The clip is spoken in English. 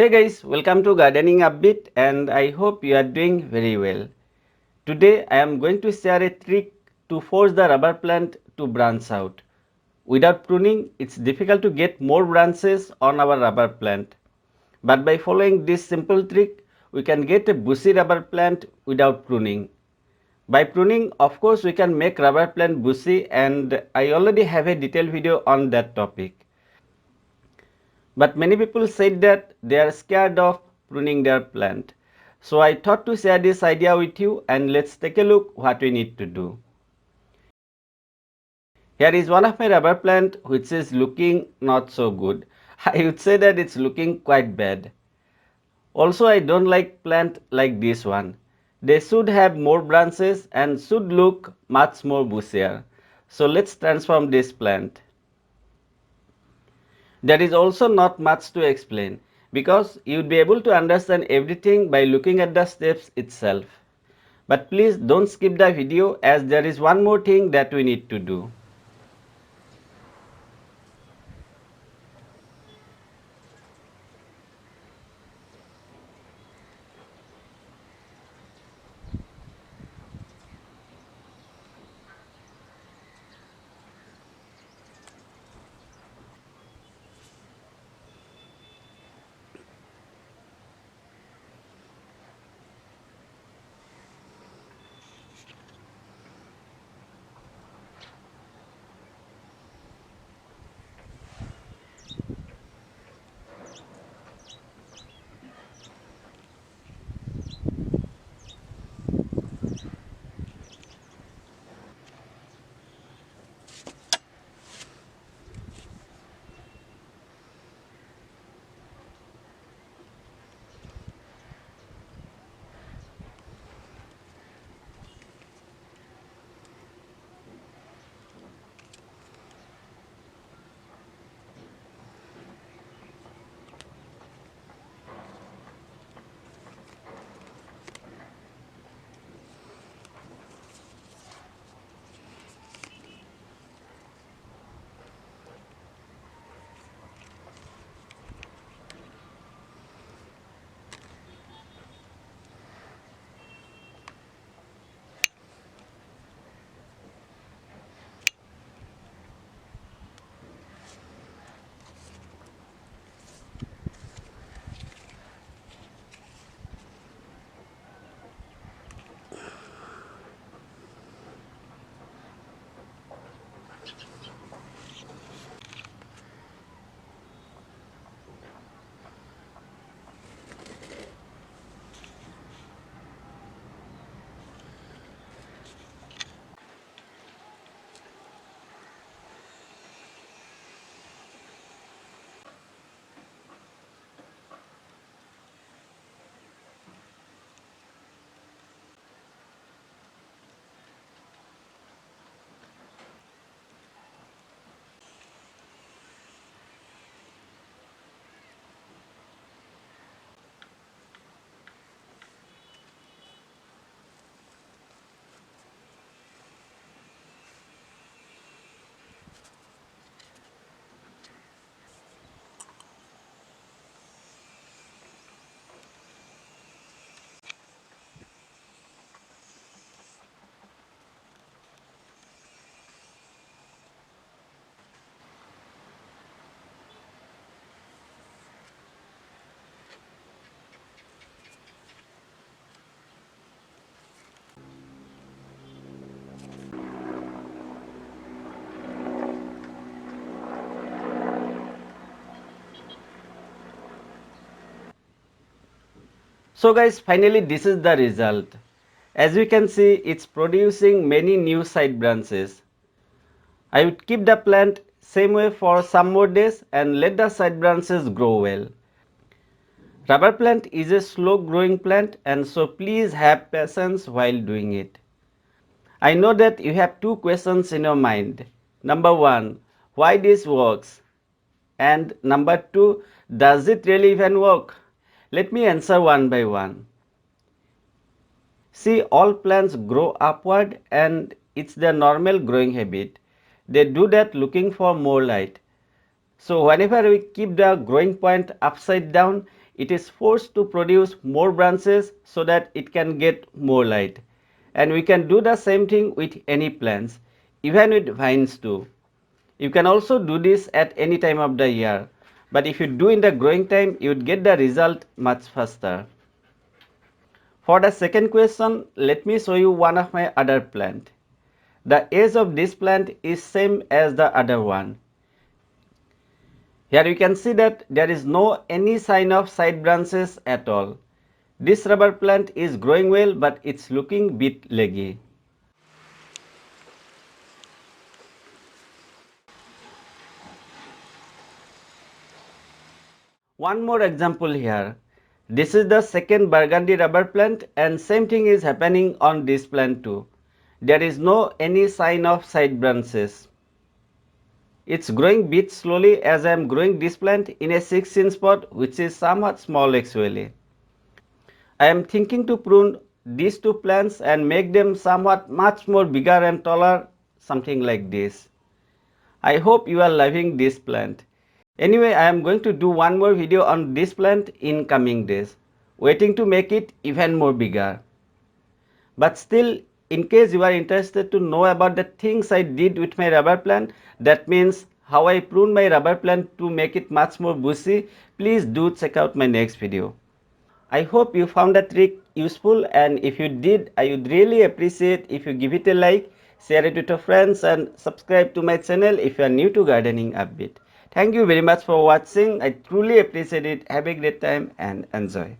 Hey guys, welcome to Gardening Upbeat and I hope you are doing very well. Today I am going to share a trick to force the rubber plant to branch out. Without pruning, it's difficult to get more branches on our rubber plant. But by following this simple trick, we can get a bushy rubber plant without pruning. By pruning, of course, we can make rubber plant bushy and I already have a detailed video on that topic. But many people said that they are scared of pruning their plant. So I thought to share this idea with you and let's take a look what we need to do. Here is one of my rubber plant which is looking not so good. I would say that it's looking quite bad. Also, I don't like plant like this one. They should have more branches and should look much more bushier. So let's transform this plant. There is also not much to explain because you would be able to understand everything by looking at the steps itself. But please don't skip the video as there is one more thing that we need to do. So guys, finally this is the result. As we can see, it's producing many new side branches. I would keep the plant same way for some more days and let the side branches grow well. Rubber plant is a slow growing plant and so please have patience while doing it. I know that you have two questions in your mind. Number one, why this works? And number two, does it really even work? Let me answer one by one. See, all plants grow upward and it's their normal growing habit. They do that looking for more light. So whenever we keep the growing point upside down, it is forced to produce more branches so that it can get more light. And we can do the same thing with any plants, even with vines too. You can also do this at any time of the year, but if you do in the growing time, you would get the result much faster. For the second question, let me show you one of my other plant. The age of this plant is same as the other one. Here you can see that there is no any sign of side branches at all. This rubber plant is growing well, but it's looking bit leggy. One more example here. This is the second burgundy rubber plant and same thing is happening on this plant too. There is no any sign of side branches. It's growing bit slowly as I am growing this plant in a 6-inch pot, which is somewhat small actually. I am thinking to prune these two plants and make them somewhat much more bigger and taller, something like this. I hope you are loving this plant. Anyway, I am going to do one more video on this plant in coming days, waiting to make it even more bigger. But still, in case you are interested to know about the things I did with my rubber plant, that means how I prune my rubber plant to make it much more bushy, please do check out my next video. I hope you found the trick useful, and if you did, I would really appreciate if you give it a like, share it with your friends and subscribe to my channel if you are new to gardening upbeat. Thank you very much for watching. I truly appreciate it. Have a great time and enjoy.